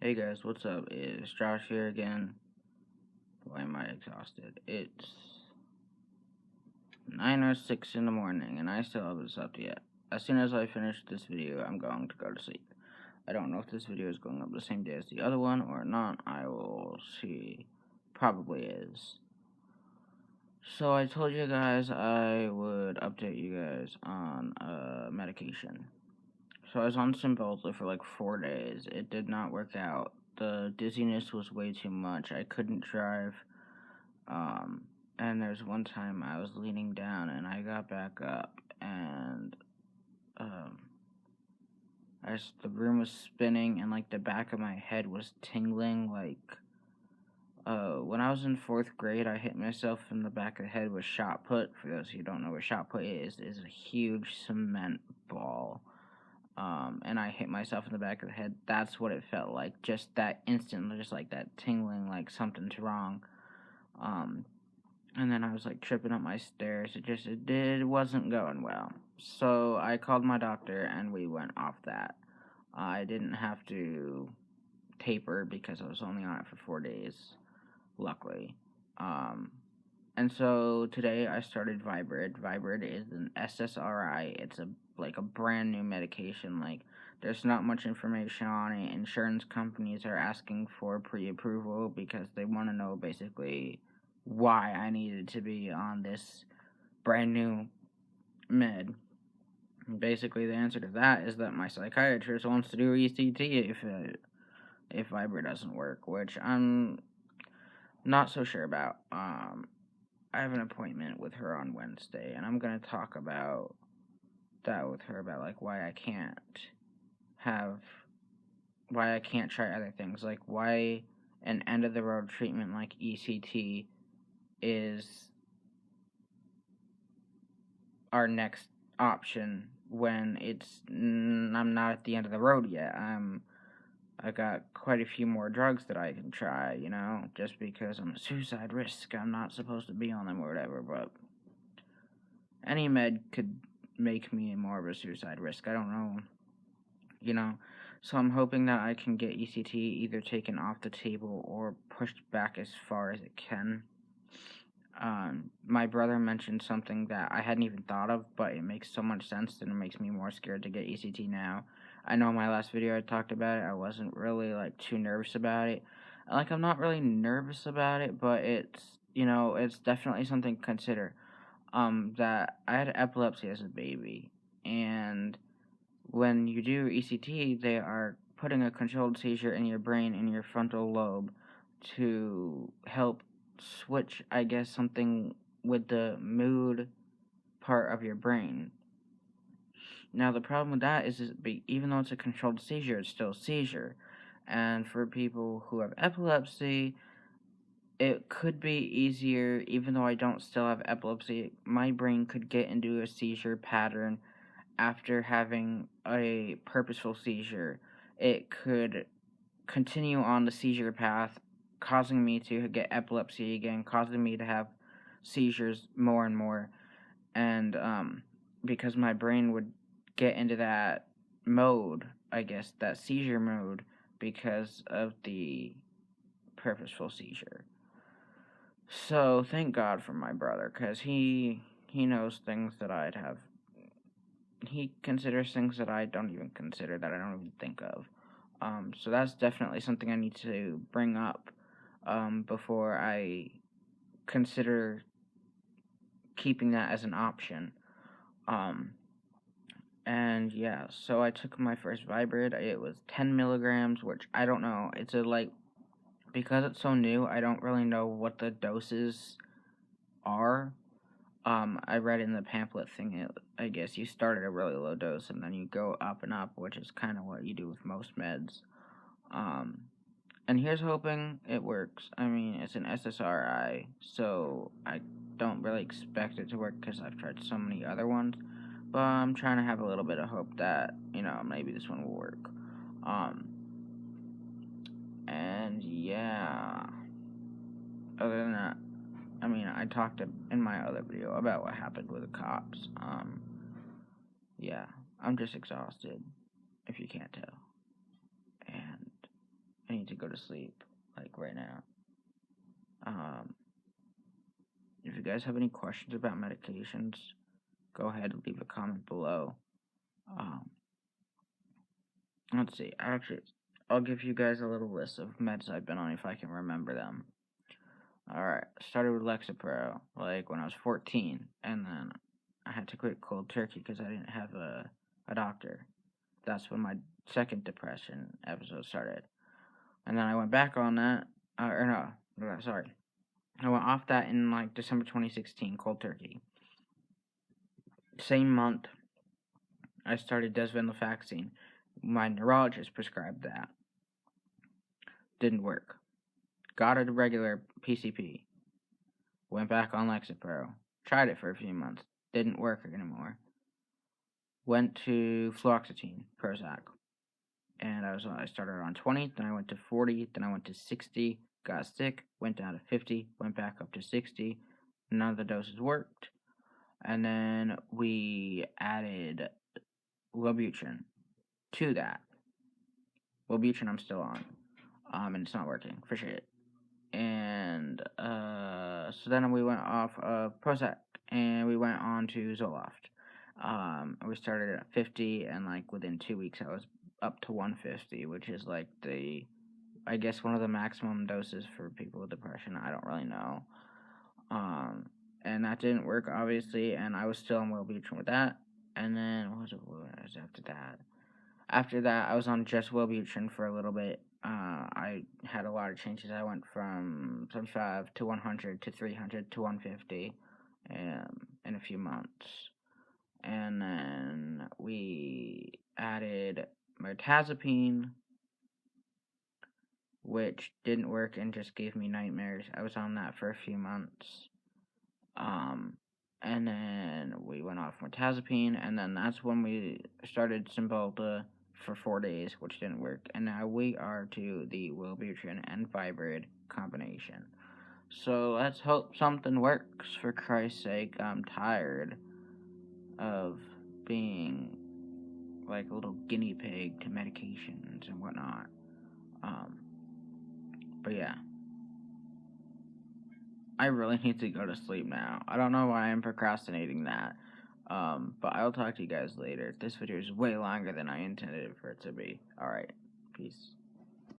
Hey guys, what's up? It's Josh here again. Why am I exhausted? It's 9:06 in the morning and I still haven't slept yet. As soon as I finish this video, I'm going to go to sleep. I don't know if this video is going up the same day as the other one or not. I will see. Probably is. So I told you guys I would update you guys on medication. So I was on Cymbalta for like 4 days. It did not work out. The dizziness was way too much. I couldn't drive. And there's one time I was leaning down and I got back up and um, the room was spinning and like the back of my head was tingling. When I was in 4th grade, I hit myself in the back of the head with shot put. For those who don't know what shot put is a huge cement ball. And I hit myself in the back of the head. That's what it felt like. Just that instant, just like that tingling, like something's wrong. And then I was like tripping up my stairs. It wasn't going well. So I called my doctor and we went off that. I didn't have to taper because I was only on it for 4 days, luckily. And so today I started viibrid. Viibrid is an SSRI. It's a brand new medication. Like there's not much information on it. Insurance companies are asking for pre-approval because they want to know basically why I needed to be on this brand new med. Basically, the answer to that is that my psychiatrist wants to do ECT if viibrid doesn't work, which I'm not so sure about. I have an appointment with her on Wednesday, and I'm gonna talk about that with her about like why I can't try other things, like why an end of the road treatment like ECT is our next option when I'm not at the end of the road yet. I got quite a few more drugs that I can try, just because I'm a suicide risk. I'm not supposed to be on them or whatever, but any med could make me more of a suicide risk. I don't know, So I'm hoping that I can get ECT either taken off the table or pushed back as far as it can. My brother mentioned something that I hadn't even thought of, but it makes so much sense and it makes me more scared to get ECT now. I know in my last video I talked about it. I wasn't really too nervous about it. I'm not really nervous about it, but it's definitely something to consider. That I had epilepsy as a baby, and when you do ECT, they are putting a controlled seizure in your brain, in your frontal lobe, to help switch, I guess, something with the mood part of your brain. Now, the problem with that is even though it's a controlled seizure, it's still a seizure. And for people who have epilepsy, it could be easier, even though I don't still have epilepsy, my brain could get into a seizure pattern after having a purposeful seizure. It could continue on the seizure path, causing me to get epilepsy again, causing me to have seizures more and more. And because my brain would get into that mode, I guess, that seizure mode, because of the purposeful seizure. So thank God for my brother, because he knows things that I'd have. He considers things that I don't even consider, that I don't even think of. So that's definitely something I need to bring up before I consider keeping that as an option. And yeah, so I took my first viibrid. It was 10 milligrams, which I don't know. Because it's so new, I don't really know what the doses are. I read in the pamphlet thing, I guess you start at a really low dose and then you go up and up, which is kind of what you do with most meds. And here's hoping it works. I mean, it's an SSRI, so I don't really expect it to work because I've tried so many other ones. But I'm trying to have a little bit of hope that, maybe this one will work. And yeah. Other than that, I mean, I talked in my other video about what happened with the cops. Yeah, I'm just exhausted, if you can't tell. And need to go to sleep, like right now. If you guys have any questions about medications, go ahead and leave a comment below. Um, let's see. Actually, I'll give you guys a little list of meds I've been on if I can remember them. Alright, started with Lexapro, like when I was 14, and then I had to quit cold turkey because I didn't have a doctor. That's when my second depression episode started. And then I went back on that, sorry. I went off that in like December 2016, cold turkey. Same month, I started desvenlafaxine. My neurologist prescribed that. Didn't work. Got a regular PCP. Went back on Lexapro. Tried it for a few months. Didn't work anymore. Went to fluoxetine, Prozac. And I started on 20, then I went to 40, then I went to 60, got sick, went down to 50, went back up to 60. None of the doses worked. And then we added Wellbutrin to that. Wellbutrin I'm still on. And it's not working for shit. And so then we went off of Prozac and we went on to Zoloft. We started at 50, and like within 2 weeks I was up to 150, which is like I guess one of the maximum doses for people with depression. I don't really know. And that didn't work obviously, and I was still on Wellbutrin with that. And then what was after that? After that, I was on just Wellbutrin for a little bit. I had a lot of changes. I went from 75 to 100 to 300 to 150 in a few months. And then we added mirtazapine, which didn't work and just gave me nightmares. I was on that for a few months. And then we went off mirtazapine, and then that's when we started Cymbalta for 4 days, which didn't work. And now we are to the Wellbutrin and viibrid combination. So let's hope something works, for Christ's sake. I'm tired of being like a little guinea pig to medications and whatnot. But yeah. I really need to go to sleep now. I don't know why I'm procrastinating that. But I'll talk to you guys later. This video is way longer than I intended it for it to be. Alright, peace.